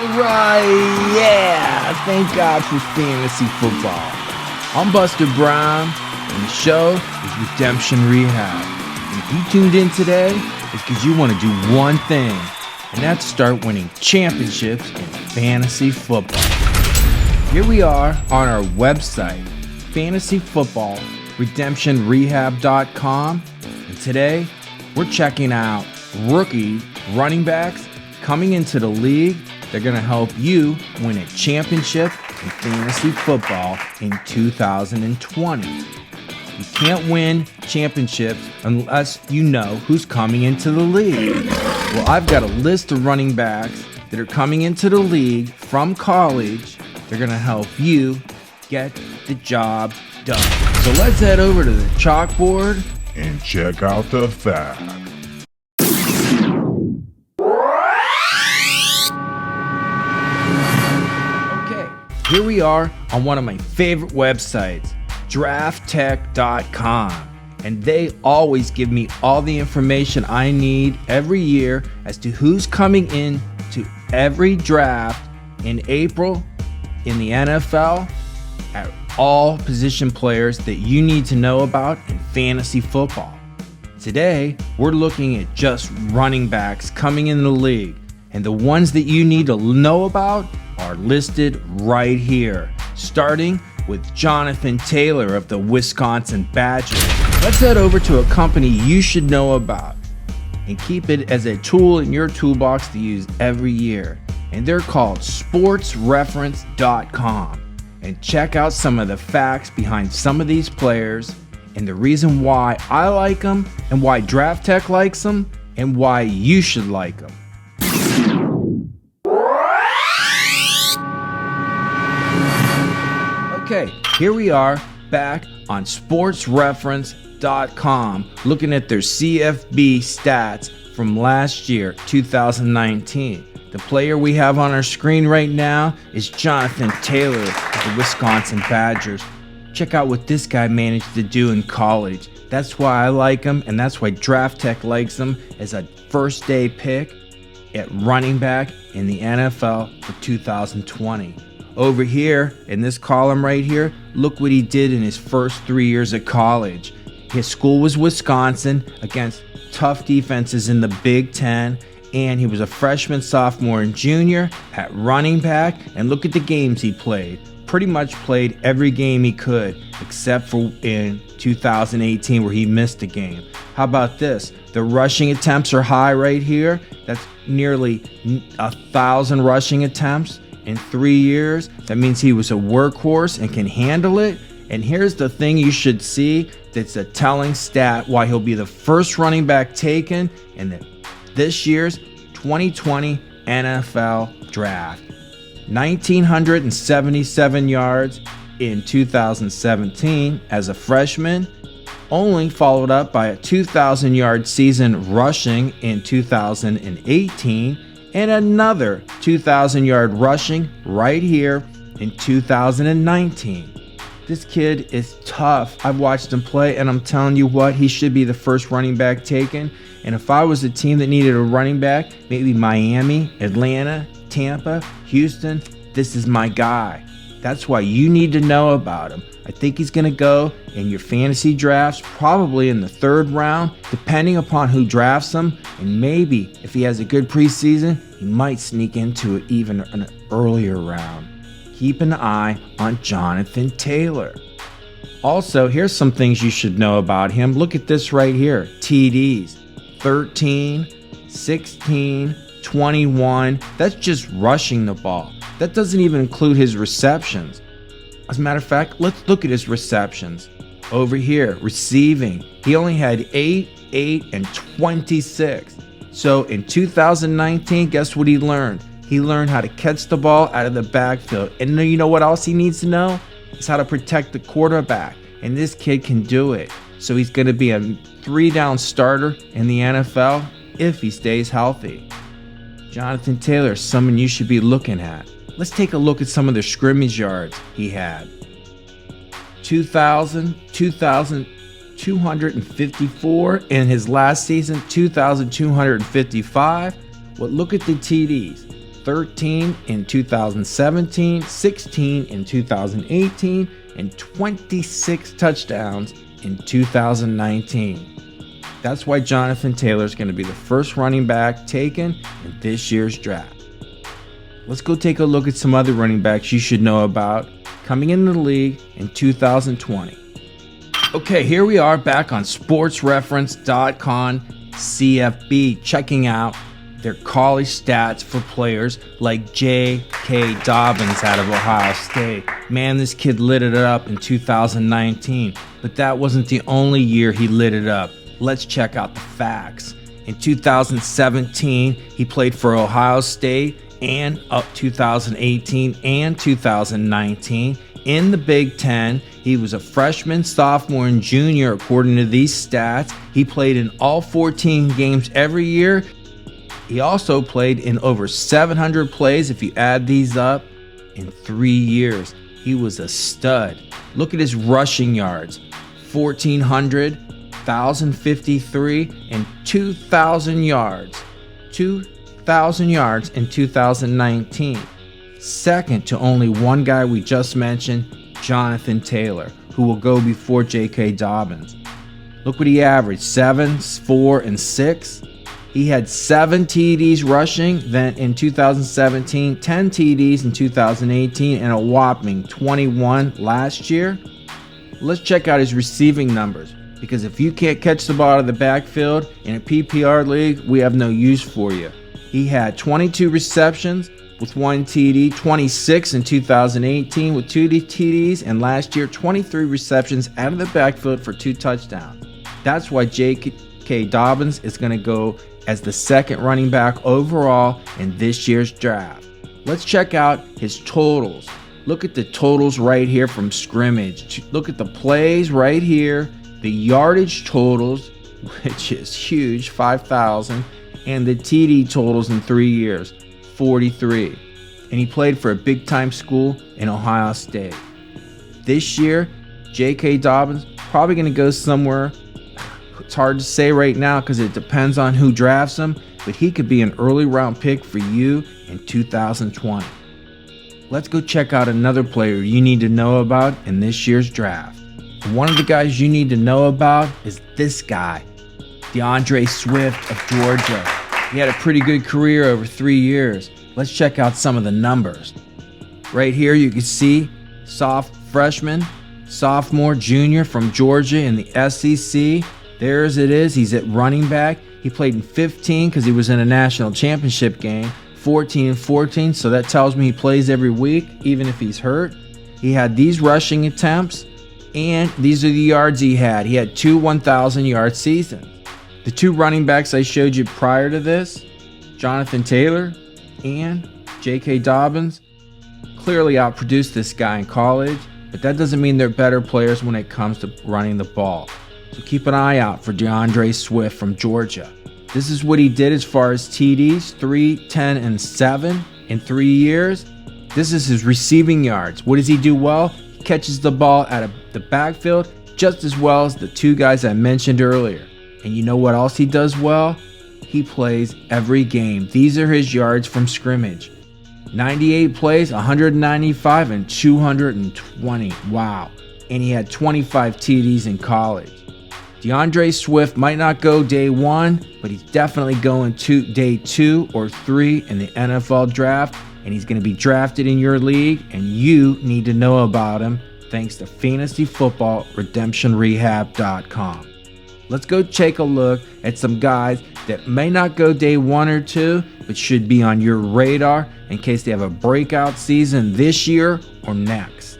Alright, yeah! Thank God for fantasy football. I'm Buster Brown, and the show is Redemption Rehab. And if you tuned in today, it's because you want to do one thing, and that's start winning championships in fantasy football. Here we are on our website, fantasyfootballredemptionrehab.com, and today we're checking out rookie running backs coming into the league. They're going to help you win a championship in fantasy football in 2020. You can't win championships unless you know who's coming into the league. Well, I've got a list of running backs that are coming into the league from college. They're going to help you get the job done. So let's head over to the chalkboard and check out the facts. Here we are on one of my favorite websites, drafttech.com, and they always give me all the information I need every year as to who's coming in to every draft in April in the NFL, at all position players that you need to know about in fantasy football. Today, we're looking at just running backs coming in the league, and the ones that you need to know about are listed right here, starting with Jonathan Taylor of the Wisconsin Badgers. Let's head over to a company you should know about and keep it as a tool in your toolbox to use every year. And they're called sportsreference.com. And check out some of the facts behind some of these players and the reason why I like them and why Draft Tech likes them and why you should like them. Okay, here we are back on sportsreference.com looking at their CFB stats from last year, 2019. The player we have on our screen right now is Jonathan Taylor of the Wisconsin Badgers. Check out what this guy managed to do in college. That's why I like him, and that's why Draft Tech likes him as a first day pick at running back in the NFL for 2020. Over here, in this column right here, look what he did in his first 3 years of college. His school was Wisconsin against tough defenses in the Big Ten, and he was a freshman, sophomore, and junior at running back, and look at the games he played. Pretty much played every game he could, except for in 2018 where he missed a game. How about this? The rushing attempts are high right here. That's nearly 1,000 rushing attempts in 3 years. That means he was a workhorse and can handle it. And here's the thing you should see that's a telling stat why he'll be the first running back taken in this year's 2020 NFL Draft. 1,977 yards in 2017 as a freshman, only followed up by a 2,000-yard season rushing in 2018, and another 2,000-yard rushing right here in 2019. This kid is tough. I've watched him play, and I'm telling you what, he should be the first running back taken. And if I was a team that needed a running back, maybe Miami, Atlanta, Tampa, Houston, this is my guy. That's why you need to know about him. I think he's going to go in your fantasy drafts, probably in the 3rd round, depending upon who drafts him. And maybe if he has a good preseason, he might sneak into it even an earlier round. Keep an eye on Jonathan Taylor. Also, here's some things you should know about him. Look at this right here. TDs, 13, 16, 21. That's just rushing the ball. That doesn't even include his receptions. As a matter of fact, let's look at his receptions. Over here, receiving, he only had 8, 8, and 26. So in 2019, guess what he learned? He learned how to catch the ball out of the backfield. And you know what else he needs to know? It's how to protect the quarterback. And this kid can do it. So he's going to be a 3-down starter in the NFL if he stays healthy. Jonathan Taylor is someone you should be looking at. Let's take a look at some of the scrimmage yards he had. 2,254 in his last season, 2,255. Well, look at the TDs. 13 in 2017, 16 in 2018, and 26 touchdowns in 2019. That's why Jonathan Taylor is going to be the first running back taken in this year's draft. Let's go take a look at some other running backs you should know about coming into the league in 2020. Okay, here we are back on sportsreference.com CFB, checking out their college stats for players like J.K. Dobbins out of Ohio State. Man, this kid lit it up in 2019, but that wasn't the only year he lit it up. Let's check out the facts. In 2017, he played for Ohio State and up 2018 and 2019. In the Big Ten, he was a freshman, sophomore, and junior according to these stats. He played in all 14 games every year. He also played in over 700 plays if you add these up in 3 years. He was a stud. Look at his rushing yards: 1,400, 1,053, and 2,000 yards. 2,000 yards in 2019. Second to only one guy we just mentioned, Jonathan Taylor, who will go before J.K. Dobbins. Look what he averaged: 7, 4, and 6. He had 7 TDs rushing then in 2017, 10 TDs in 2018, and a whopping 21 last year. Let's check out his receiving numbers, because if you can't catch the ball out of the backfield in a PPR league, we have no use for you. He had 22 receptions with 1 TD, 26 in 2018 with 2 TDs, and last year 23 receptions out of the backfield for 2 touchdowns. That's why J.K. Dobbins is going to go as the second running back overall in this year's draft. Let's check out his totals. Look at the totals right here from scrimmage. Look at the plays right here, the yardage totals, which is huge, 5,000, and the TD totals in 3 years, 43. And he played for a big-time school in Ohio State. This year, J.K. Dobbins probably going to go somewhere. It's hard to say right now because it depends on who drafts him, but he could be an early round pick for you in 2020. Let's go check out another player you need to know about in this year's draft. And one of the guys you need to know about is this guy, DeAndre Swift of Georgia. He had a pretty good career over 3 years. Let's check out some of the numbers. Right here you can see freshman, sophomore, junior from Georgia in the SEC. There's it is. He's at running back. He played in 15 because he was in a national championship game. 14 and 14, so that tells me he plays every week, even if he's hurt. He had these rushing attempts, and these are the yards he had. He had 2 1,000-yard seasons. The 2 running backs I showed you prior to this, Jonathan Taylor and J.K. Dobbins, clearly outproduced this guy in college, but that doesn't mean they're better players when it comes to running the ball. So keep an eye out for DeAndre Swift from Georgia. This is what he did as far as TDs, 3, 10, and 7 in 3 years. This is his receiving yards. What does he do well? He catches the ball out of the backfield just as well as the 2 guys I mentioned earlier. And you know what else he does well? He plays every game. These are his yards from scrimmage. 98 plays, 195, and 220. Wow. And he had 25 TDs in college. DeAndre Swift might not go day 1, but he's definitely going to day 2 or 3 in the NFL draft, and he's going to be drafted in your league, and you need to know about him thanks to Fantasy Football RedemptionRehab.com. Let's go take a look at some guys that may not go day 1 or 2, but should be on your radar in case they have a breakout season this year or next.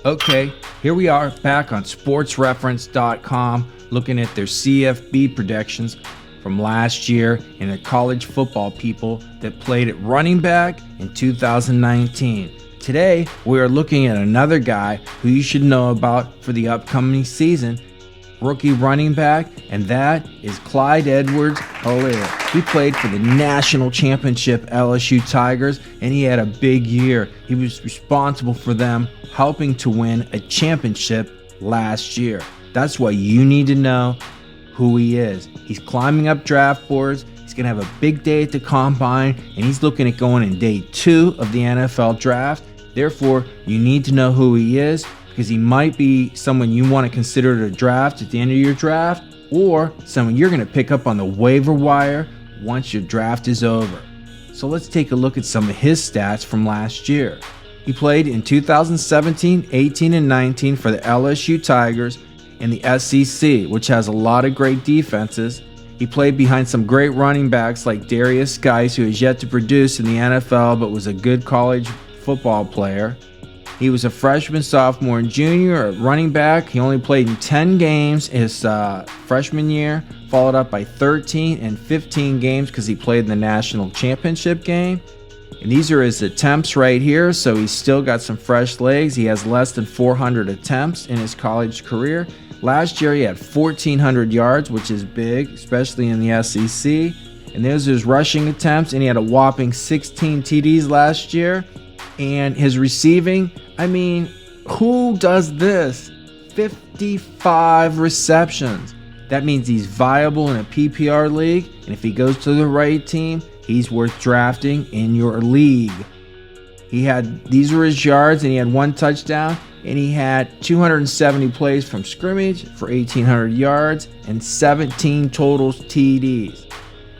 Okay, here we are back on sportsreference.com looking at their CFB predictions from last year and the college football people that played at running back in 2019. Today, we are looking at another guy who you should know about for the upcoming season, rookie running back, and that is Clyde Edwards-Helaire. He played for the national championship LSU Tigers, and he had a big year. He was responsible for them helping to win a championship last year. That's why you need to know who he is. He's climbing up draft boards. He's going to have a big day at the combine, and he's looking at going in day 2 of the NFL draft. Therefore, you need to know who he is, because he might be someone you want to consider to draft at the end of your draft, or someone you're going to pick up on the waiver wire once your draft is over. So let's take a look at some of his stats from last year. He played in 2017, 18, and 19 for the LSU Tigers in the SEC, which has a lot of great defenses. He played behind some great running backs like Darius Geis, who has yet to produce in the NFL but was a good college football player. He was a freshman, sophomore, and junior at running back. He only played in 10 games his freshman year, followed up by 13 and 15 games because he played in the national championship game. And these are his attempts right here, so he's still got some fresh legs. He has less than 400 attempts in his college career. Last year he had 1,400 yards, which is big, especially in the SEC. And there's his rushing attempts, and he had a whopping 16 TDs last year. And his receiving, I mean, who does this? 55 receptions. That means he's viable in a PPR league, and if he goes to the right team, he's worth drafting in your league. These were his yards, and he had 1 touchdown, and he had 270 plays from scrimmage for 1,800 yards and 17 total TDs.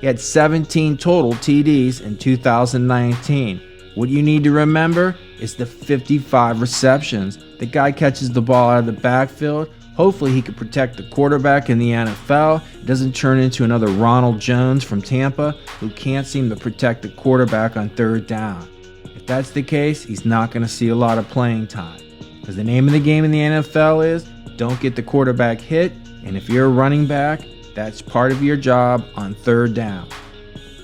He had 17 total TDs in 2019. What you need to remember is the 55 receptions. The guy catches the ball out of the backfield. Hopefully he can protect the quarterback in the NFL. It doesn't turn into another Ronald Jones from Tampa who can't seem to protect the quarterback on 3rd down. If that's the case, he's not going to see a lot of playing time. Because the name of the game in the NFL is don't get the quarterback hit, and if you're a running back, that's part of your job on 3rd down.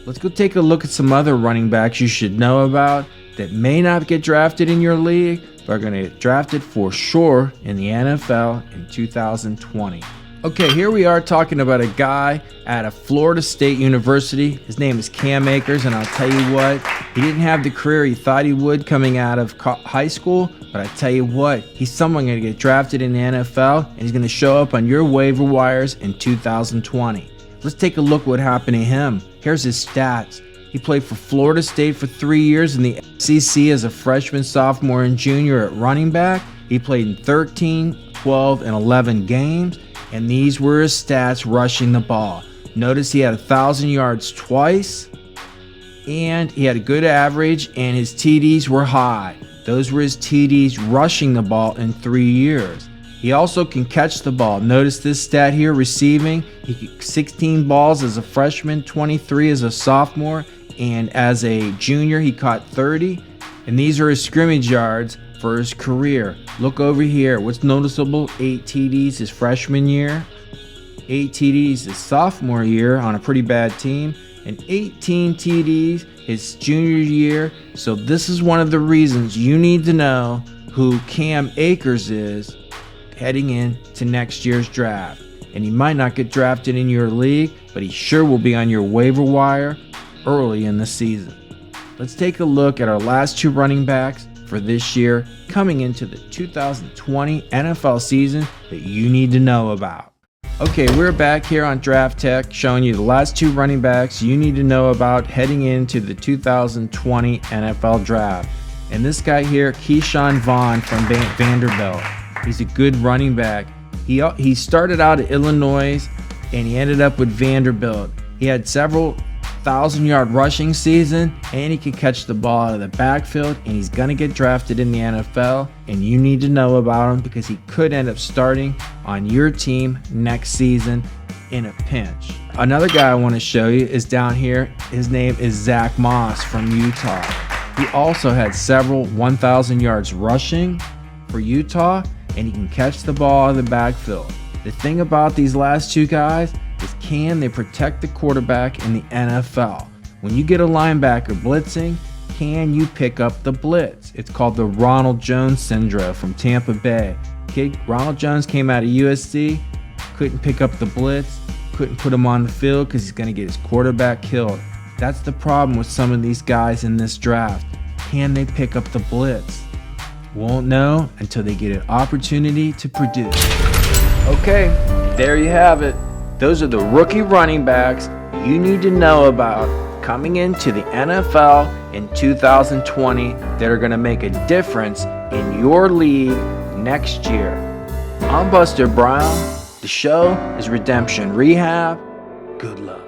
Let's go take a look at some other running backs you should know about that may not get drafted in your league, but are going to get drafted for sure in the NFL in 2020. Okay, here we are talking about a guy at a Florida State University. His name is Cam Akers, and I'll tell you what, he didn't have the career he thought he would coming out of high school, but I tell you what, he's someone going to get drafted in the NFL, and he's going to show up on your waiver wires in 2020. Let's take a look what happened to him. Here's his stats. He played for Florida State for 3 years in the SEC as a freshman, sophomore, and junior at running back. He played in 13, 12, and 11 games, and these were his stats rushing the ball. Notice he had 1,000 yards twice, and he had a good average, and his TDs were high. Those were his TDs rushing the ball in 3 years. He also can catch the ball. Notice this stat here, receiving. He 16 balls as a freshman, 23 as a sophomore, and as a junior he caught 30. And these are his scrimmage yards for his career. Look over here. What's noticeable? 8 TDs his freshman year, 8 TDs his sophomore year on a pretty bad team, and 18 TDs his junior year. So this is one of the reasons you need to know who Cam Akers is heading into next year's draft. And he might not get drafted in your league, but he sure will be on your waiver wire early in the season. Let's take a look at our last 2 running backs for this year coming into the 2020 NFL season that you need to know about. Okay, we're back here on Draft Tech showing you the last 2 running backs you need to know about heading into the 2020 NFL draft. And this guy here, Keyshawn Vaughn from Vanderbilt. He's a good running back. He started out at Illinois and he ended up with Vanderbilt. He had several 1,000-yard rushing season, and he can catch the ball out of the backfield, and he's going to get drafted in the NFL, and you need to know about him because he could end up starting on your team next season in a pinch. Another guy I want to show you is down here. His name is Zach Moss from Utah. He also had several 1,000 yards rushing for Utah, and he can catch the ball out of the backfield. The thing about these last 2 guys is can they protect the quarterback in the NFL? When you get a linebacker blitzing, can you pick up the blitz? It's called the Ronald Jones syndrome from Tampa Bay. Ronald Jones came out of USC, couldn't pick up the blitz, couldn't put him on the field because he's going to get his quarterback killed. That's the problem with some of these guys in this draft. Can they pick up the blitz? Won't know until they get an opportunity to produce. Okay, there you have it. Those are the rookie running backs you need to know about coming into the NFL in 2020 that are going to make a difference in your league next year. I'm Buster Brown. The show is Redemption Rehab. Good luck.